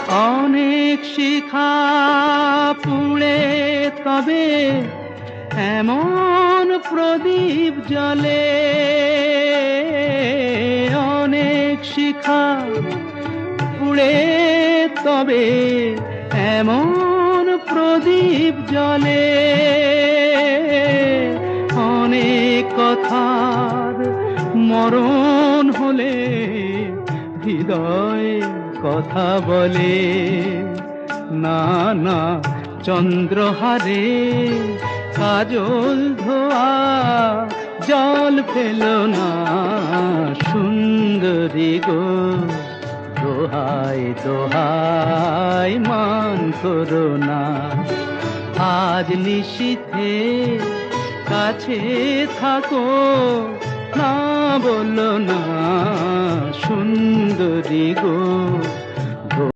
অনেক শিখা পুড়ে তবে এমন প্রদীপ জ্বলে, অনেক শিখা পুড়ে তবে এমন প্রদীপ জ্বলে, অনেক কথার মরণ হলে হৃদয় কথা বলে। না না চন্দ্রহারে কাজল ধোয়া জল ফেল না, সুন্দরী গো দোহাই দোহাই মান করো না। আজ নিশীথে কাছে থাকো, না বলো না সুন্দরী গো